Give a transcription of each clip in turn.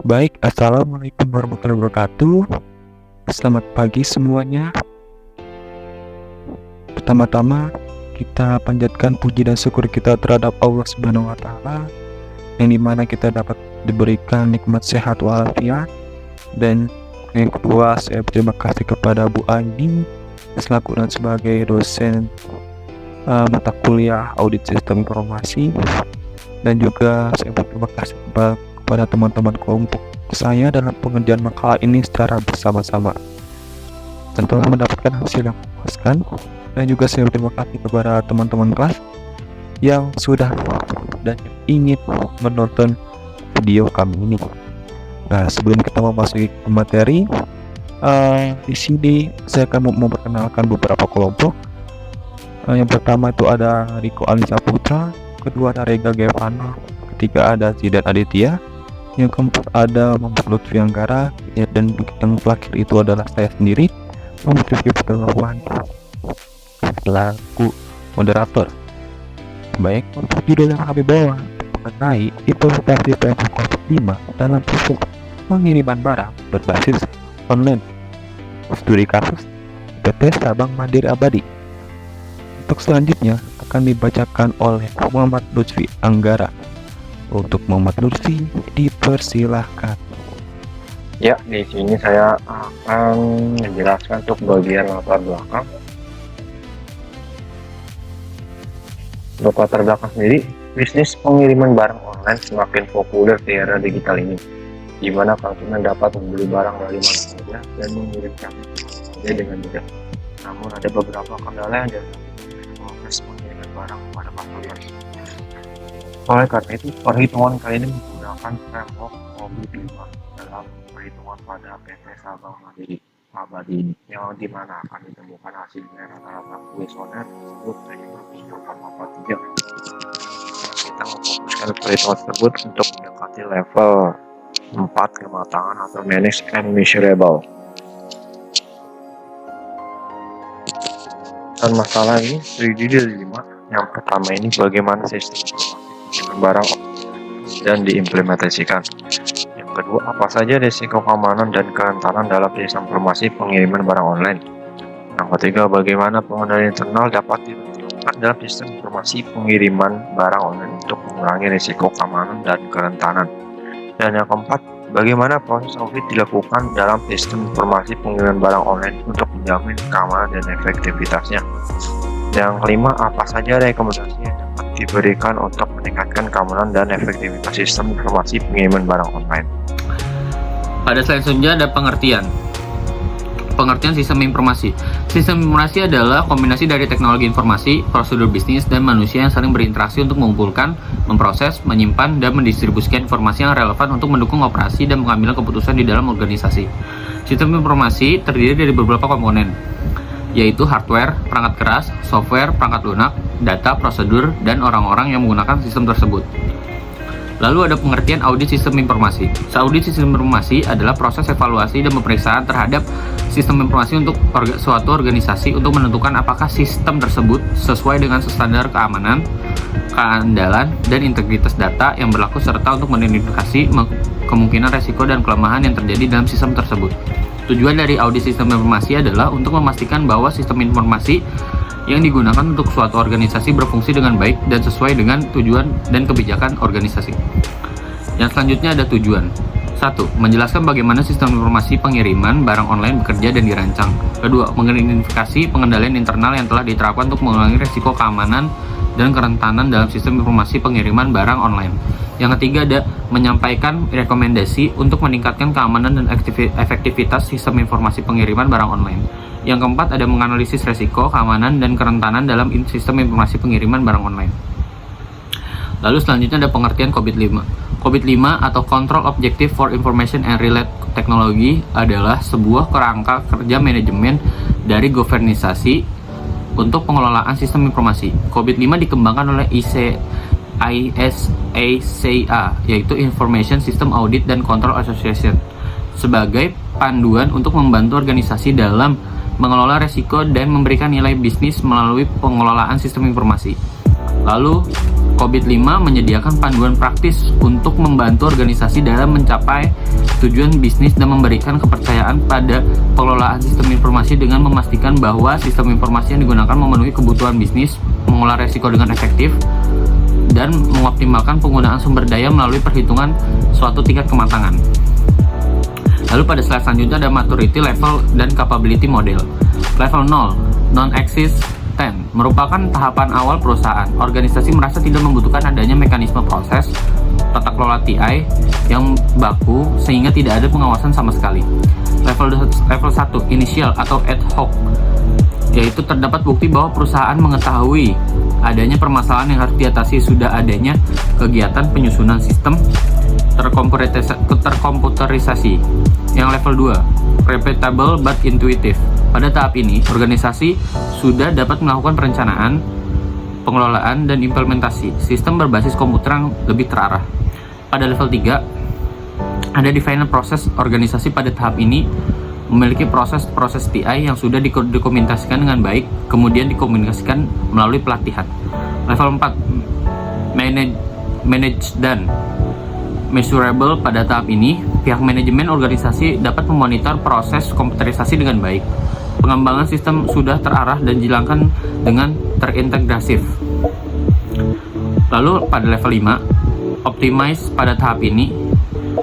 Baik, assalamualaikum warahmatullahi wabarakatuh. Selamat pagi semuanya. Pertama-tama kita panjatkan puji dan syukur kita terhadap Allah Subhanahu wa Ta'ala, yang dimana kita dapat diberikan nikmat sehat walafiat. Dan yang kedua, saya berterima kasih kepada Bu Aini selaku dan sebagai dosen mata kuliah audit sistem informasi, dan juga saya berterima kasih kepada teman-teman kelompok saya dalam pengerjaan makalah ini secara bersama-sama dan telah mendapatkan hasil yang memuaskan. Dan juga saya berterima kasih kepada teman-teman kelas yang sudah dan ingin menonton video kami ini. Nah, sebelum kita memasuki ke materi, di sini saya akan memperkenalkan beberapa kelompok. Yang pertama itu ada Riko Alisa Putra, kedua ada Rega Gevana, ketiga ada Zidan Aditya, yang keempat ada Muhammad Lutfi Anggara, dan yang terakhir itu adalah saya sendiri, Muhammad Rifki Putrawan, selaku moderator. Baik, untuk judul yang kami bawa mengenai implementasi PMK kelompok 5 dalam proses pengiriman barang berbasis online, studi kasus PT Sabang Mandiri Abadi. Untuk selanjutnya akan dibacakan oleh Muhammad Lutfi Anggara. Untuk Muhammad Lutfi, dipersilahkan. Ya, di sini saya akan menjelaskan untuk bagian latar belakang. Untuk latar belakang sendiri, bisnis pengiriman barang online semakin populer di era digital ini, di mana konsumen dapat membeli barang dari mana saja dan mengirimkannya saja dengan mudah. Namun ada beberapa kendala yang dihadapi proses pengiriman barang kepada konsumen. Oleh karena itu, perhitungan kali ini menggunakan framework COVID-5 dalam perhitungan pada PT Sabang Mandiri Abadi ini, yang dimana akan ditemukan hasilnya rata-rata kuesioner tersebut yaitu 3,43. Kita memfokuskan perhitungan tersebut untuk mendekati level 4 kematangan atau managed and measurable. Dan masalah ini terdiri dari 5. Yang pertama ini bagaimana sistem informasi barang dan diimplementasikan. Yang kedua, apa saja risiko keamanan dan kerentanan dalam sistem informasi pengiriman barang online. Yang ketiga, bagaimana pengendalian internal dapat diterapkan dalam sistem informasi pengiriman barang online untuk mengurangi risiko keamanan dan kerentanan. Dan yang keempat, bagaimana proses audit dilakukan dalam sistem informasi pengiriman barang online untuk menjamin keamanan dan efektivitasnya. Yang kelima, apa saja rekomendasi yang dapat diberikan untuk meningkatkan keamanan dan efektivitas sistem informasi pengiriman barang online. Pada slide selanjutnya ada pengertian sistem informasi. Sistem informasi adalah kombinasi dari teknologi informasi, prosedur bisnis, dan manusia yang saling berinteraksi untuk mengumpulkan, memproses, menyimpan, dan mendistribusikan informasi yang relevan untuk mendukung operasi dan pengambilan keputusan di dalam organisasi. Sistem informasi terdiri dari beberapa komponen, yaitu hardware, perangkat keras, software, perangkat lunak, data, prosedur, dan orang-orang yang menggunakan sistem tersebut. Lalu ada pengertian audit sistem informasi. Audit sistem informasi adalah proses evaluasi dan pemeriksaan terhadap sistem informasi untuk suatu organisasi untuk menentukan apakah sistem tersebut sesuai dengan standar keamanan, keandalan, dan integritas data yang berlaku, serta untuk mengidentifikasi kemungkinan resiko dan kelemahan yang terjadi dalam sistem tersebut. Tujuan dari audit sistem informasi adalah untuk memastikan bahwa sistem informasi yang digunakan untuk suatu organisasi berfungsi dengan baik dan sesuai dengan tujuan dan kebijakan organisasi. Yang selanjutnya ada tujuan. 1. Menjelaskan bagaimana sistem informasi pengiriman barang online bekerja dan dirancang. Kedua, mengidentifikasi pengendalian internal yang telah diterapkan untuk mengurangi risiko keamanan dan kerentanan dalam sistem informasi pengiriman barang online. Yang ketiga ada menyampaikan rekomendasi untuk meningkatkan keamanan dan efektivitas sistem informasi pengiriman barang online. Yang keempat ada menganalisis resiko, keamanan, dan kerentanan dalam sistem informasi pengiriman barang online. Lalu selanjutnya ada pengertian COVID-5. COVID-5 atau Control Objective for Information and Related Technology adalah sebuah kerangka kerja manajemen dari organisasi untuk pengelolaan sistem informasi. COVID-5 dikembangkan oleh ISACA, yaitu Information System Audit and Control Association, sebagai panduan untuk membantu organisasi dalam mengelola resiko dan memberikan nilai bisnis melalui pengelolaan sistem informasi. Lalu COVID-5 menyediakan panduan praktis untuk membantu organisasi dalam mencapai tujuan bisnis dan memberikan kepercayaan pada pengelolaan sistem informasi dengan memastikan bahwa sistem informasi yang digunakan memenuhi kebutuhan bisnis, mengolah resiko dengan efektif, dan mengoptimalkan penggunaan sumber daya melalui perhitungan suatu tingkat kematangan. Lalu pada slide selanjutnya ada maturity level dan capability model. Level 0, non-existent, merupakan tahapan awal perusahaan. Organisasi merasa tidak membutuhkan adanya mekanisme proses tata kelola TI yang baku sehingga tidak ada pengawasan sama sekali. Level 1, initial atau ad hoc, yaitu terdapat bukti bahwa perusahaan mengetahui adanya permasalahan yang harus diatasi, sudah adanya kegiatan penyusunan sistem terkomputerisasi. Yang level 2, repeatable but intuitive. Pada tahap ini, organisasi sudah dapat melakukan perencanaan, pengelolaan, dan implementasi sistem berbasis komputer yang lebih terarah. Pada level 3, ada defined proses. Organisasi pada tahap ini memiliki proses TI yang sudah didokumentasikan dengan baik, kemudian dikomunikasikan melalui pelatihan. Level 4, manage dan measurable. Pada tahap ini, pihak manajemen organisasi dapat memonitor proses komputerisasi dengan baik. Pengembangan sistem sudah terarah dan dijalankan dengan terintegrasif. Lalu pada level 5, optimize. Pada tahap ini,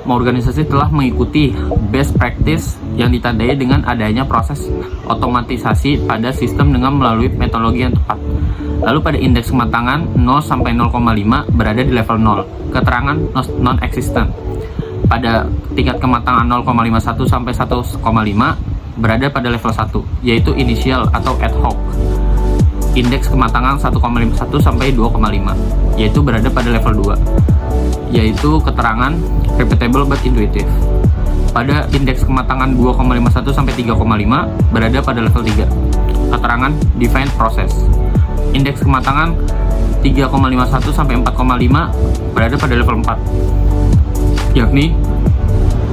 organisasi telah mengikuti best practice yang ditandai dengan adanya proses otomatisasi pada sistem dengan melalui metodologi yang tepat. Lalu pada indeks kematangan 0 sampai 0,5 berada di level 0, keterangan non-existent. Pada tingkat kematangan 0,51 sampai 1,5 berada pada level 1, yaitu initial atau ad hoc. Indeks kematangan 1,51 sampai 2,5, yaitu berada pada level 2, yaitu keterangan repeatable but intuitive. Pada indeks kematangan 2,51 sampai 3,5 berada pada level 3, keterangan defined process. Indeks kematangan 3,51 sampai 4,5 berada pada level 4, yakni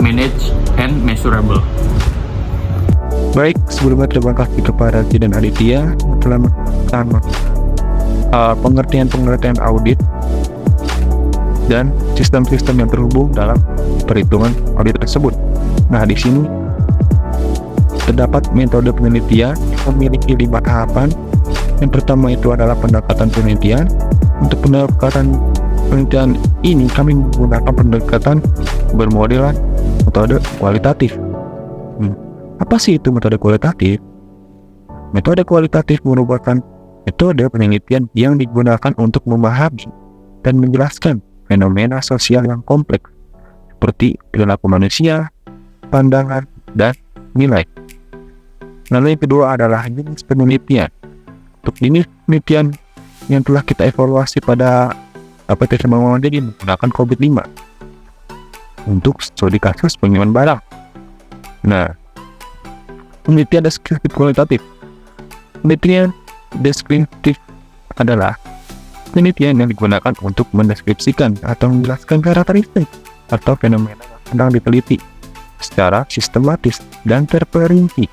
manage and measurable. Baik, sebelumnya terima kasih kepada Ci dan Aditya telah melakukan pengertian audit dan sistem-sistem yang terhubung dalam perhitungan audit tersebut. Nah, di sini terdapat metode penelitian yang memiliki 5 tahapan. Yang pertama itu adalah pendekatan penelitian. Untuk pendekatan penelitian ini kami menggunakan pendekatan bermodelan metode kualitatif. Apa sih itu metode kualitatif? Metode kualitatif merupakan metode penelitian yang digunakan untuk memahami dan menjelaskan fenomena sosial yang kompleks seperti perilaku manusia, pandangan, dan nilai. Lalu yang kedua adalah jenis penelitian. Untuk jenis penelitian yang telah kita evaluasi pada APT Semangat jadi menggunakan COVID-5 untuk studi kasus pengiriman barang. Nah, penelitian deskriptif kualitatif. Penelitian deskriptif adalah penelitian yang digunakan untuk mendeskripsikan atau menjelaskan karakteristik atau fenomena yang sedang diteliti secara sistematis dan terperinci.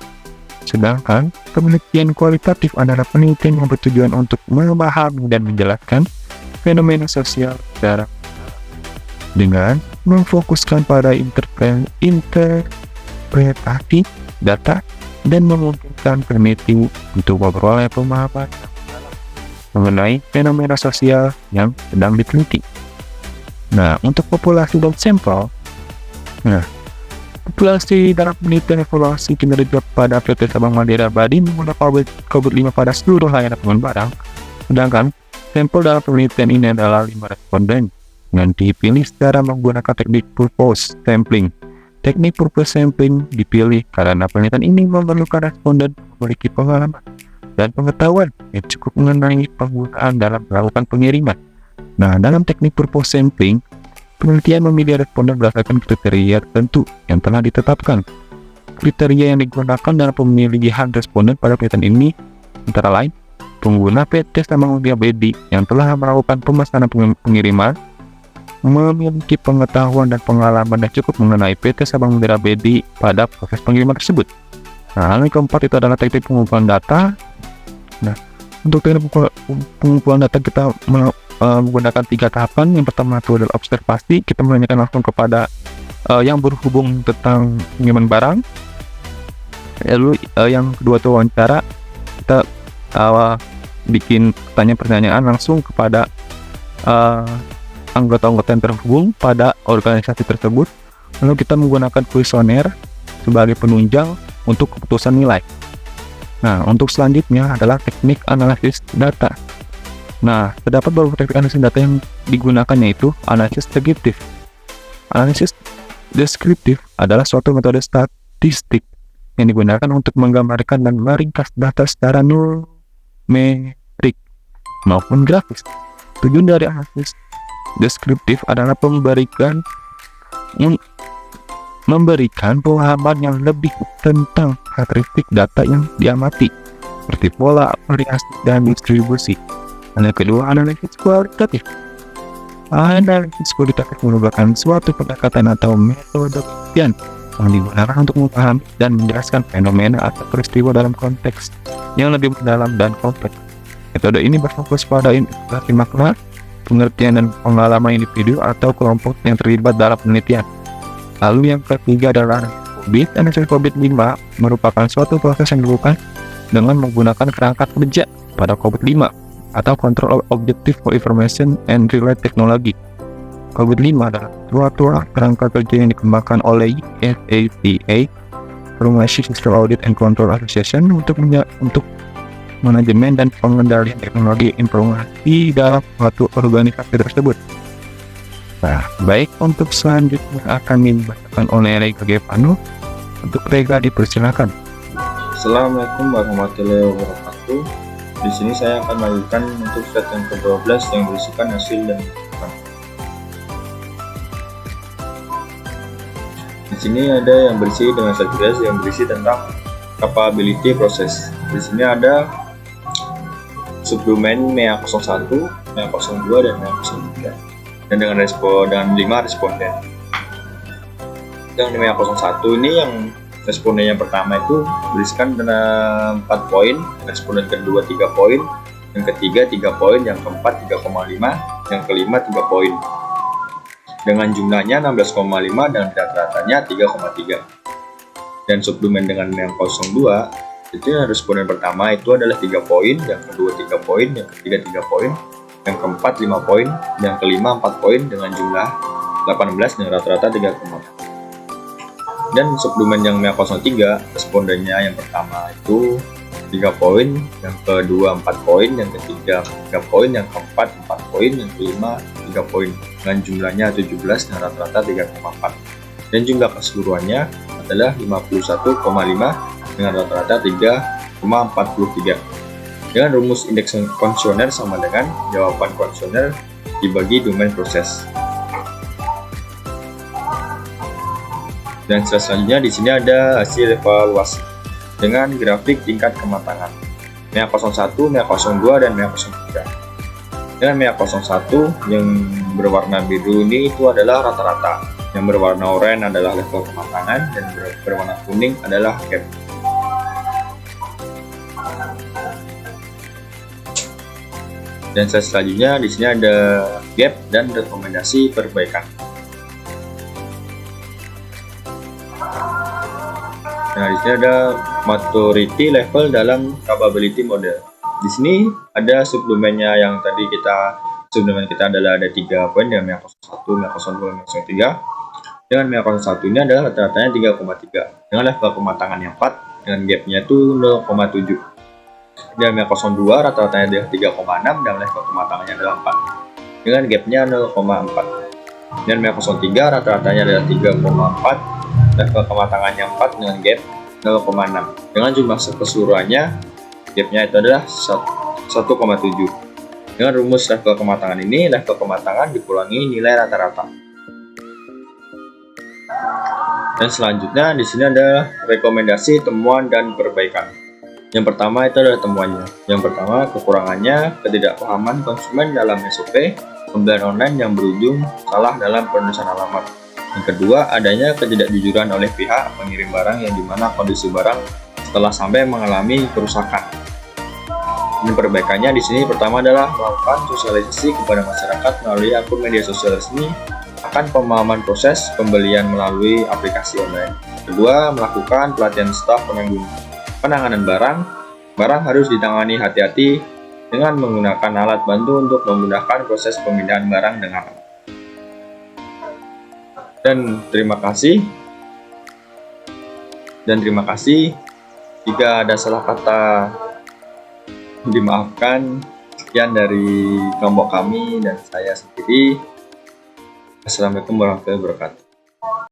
Sedangkan penelitian kualitatif adalah penelitian yang bertujuan untuk memahami dan menjelaskan fenomena sosial secara dengan memfokuskan pada interpretasi data dan memungkinkan peneliti untuk memperoleh pemahaman mengenai fenomena sosial yang sedang diteliti. Nah, untuk populasi dan sampel, populasi dalam penelitian evaluasi kinerja pada PT Sabang Mandiri Abadi menggunakan COVID-5 pada seluruh layanan pengiriman barang. Sedangkan sampel dalam penelitian ini adalah 5 responden yang dipilih secara menggunakan teknik purpose sampling. Teknik purpose sampling dipilih karena penelitian ini memerlukan responden memiliki pengalaman dan pengetahuan yang cukup mengenai penggunaan dalam melakukan pengiriman. Nah, dalam teknik purpose sampling, penelitian memilih responden berdasarkan kriteria tertentu yang telah ditetapkan. Kriteria yang digunakan dalam pemilihan responden pada penelitian ini antara lain pengguna PT Sabang Mandiri Abadi yang telah melakukan pemesanan pengiriman, memiliki pengetahuan dan pengalaman yang cukup mengenai PT Sabang Mandiri Abadi pada proses pengiriman tersebut. Nah, yang keempat itu adalah teknik pengumpulan data. Nah, untuk teknik pengumpulan data kita menggunakan 3 tahapan. Yang pertama itu adalah observasi, kita menanyakan langsung kepada yang berhubung tentang pengiriman barang. Lalu yang kedua itu wawancara, kita bikin pertanyaan-pertanyaan langsung kepada anggota-anggota yang terhubung pada organisasi tersebut. Lalu kita menggunakan kuesioner sebagai penunjang untuk keputusan nilai. Nah, untuk selanjutnya adalah teknik analisis data. Nah, terdapat beberapa teknik analisis data yang digunakannya itu analisis deskriptif. Analisis deskriptif adalah suatu metode statistik yang digunakan untuk menggambarkan dan meringkas data secara numerik maupun grafis. Tujuan dari analisis deskriptif adalah memberikan pemahaman yang lebih tentang karakteristik data yang diamati, seperti pola, variasi, dan distribusi. Dan yang kedua, analisis kualitatif. Analisis kualitatif merupakan suatu pendekatan atau metode penelitian yang digunakan untuk memahami dan menjelaskan fenomena atau peristiwa dalam konteks yang lebih mendalam dan kompleks. Metode ini berfokus pada interpretasi makna, pengertian dan pengalaman individu atau kelompok yang terlibat dalam penelitian. Lalu yang ketiga adalah COVID. Analisis COVID-5 merupakan suatu proses yang dilakukan dengan menggunakan kerangka kerja pada COVID-5 atau Control Objective for Information and Related Technology. COVID-5 adalah suatu kerangka kerja yang dikembangkan oleh SATA, Information System Audit and Control Association, untuk manajemen dan pengendalian teknologi informasi dalam suatu organisasi tersebut. Nah, baik, untuk selanjutnya akan dibacakan oleh Rega Gevano. Untuk Rega, dipersilakan. Assalamualaikum warahmatullahi wabarakatuh. Di sini saya akan melanjutkan untuk slide yang ke-12 yang berisikan hasil dan rujukan. Di sini ada yang berisi dengan slide yang berisi tentang capability process. Di sini ada subdomain MEA 01, MEA 02, dan MEA 03. Dan dengan 5 responden. Yang MEA 01 ini yang responden yang pertama itu berisikan 4 poin, responden kedua 3 poin, yang ketiga 3 poin, yang keempat 3,5, yang kelima 3 poin. Dengan jumlahnya 16,5 dan rata-ratanya 3,3. Dan subdomain dengan MEA 02 itu yang responden pertama itu adalah 3 poin, yang kedua 3 poin, yang ketiga 3 poin, yang keempat 5 poin, yang kelima 4 poin dengan jumlah 18 dan rata-rata 3,4. Dan subdomain yang MEA 03 respondennya yang pertama itu 3 poin, yang kedua 4 poin, yang ketiga 3 poin, yang keempat 4 poin, yang kelima 3 poin dengan jumlahnya 17 dan rata-rata 3,4. Dan jumlah keseluruhannya adalah 51,5 dengan rata-rata 3,43. Dengan rumus indeks kuesioner sama dengan jawaban kuesioner dibagi domain proses. Dan selanjutnya di sini ada hasil evaluasi dengan grafik tingkat kematangan MEA 01, MEA 02, dan MEA 03. Dengan MEA 01 yang berwarna biru ini itu adalah rata-rata, yang berwarna oranye adalah level kematangan, dan berwarna kuning adalah gap. Dan selanjutnya di sini ada gap dan rekomendasi perbaikan. Nah, di sini ada maturity level dalam capability model. Di sini ada subdomainnya yang tadi subdomain kita adalah ada 3 poin, dengan MEA 01, MEA 02, MEA 03. Dengan MEA 01 ini adalah rata-ratanya 3,3 dengan level kematangan yang 4, dengan gapnya itu 0,7. Dan MEA 02 rata-ratanya adalah 3,6 dan level kematangannya adalah 4 dengan gapnya 0,4. Dan MEA 03 rata-ratanya adalah 3,4, level kematangannya 4 dengan gap 0,6. Dengan jumlah keseluruhannya gapnya itu adalah 1,7. Dengan rumus level kematangan ini, level kematangan dikurangi nilai rata-rata. Dan selanjutnya di sini ada rekomendasi, temuan, dan perbaikan. Yang pertama itu adalah temuannya. Yang pertama, kekurangannya ketidakpahaman konsumen dalam SOP pembelian online yang berujung salah dalam penulisan alamat. Yang kedua, adanya ketidakjujuran oleh pihak pengirim barang yang dimana kondisi barang setelah sampai mengalami kerusakan. Dan perbaikannya di sini pertama adalah melakukan sosialisasi kepada masyarakat melalui akun media sosial resmi akan pemahaman proses pembelian melalui aplikasi online. Kedua, melakukan pelatihan staf penanganan barang. Barang harus ditangani hati-hati dengan menggunakan alat bantu untuk memudahkan proses pemindahan barang dengan aman. Dan terima kasih. Jika ada salah kata, dimaafkan. Sekian dari kelompok kami dan saya sendiri. Assalamualaikum warahmatullahi wabarakatuh.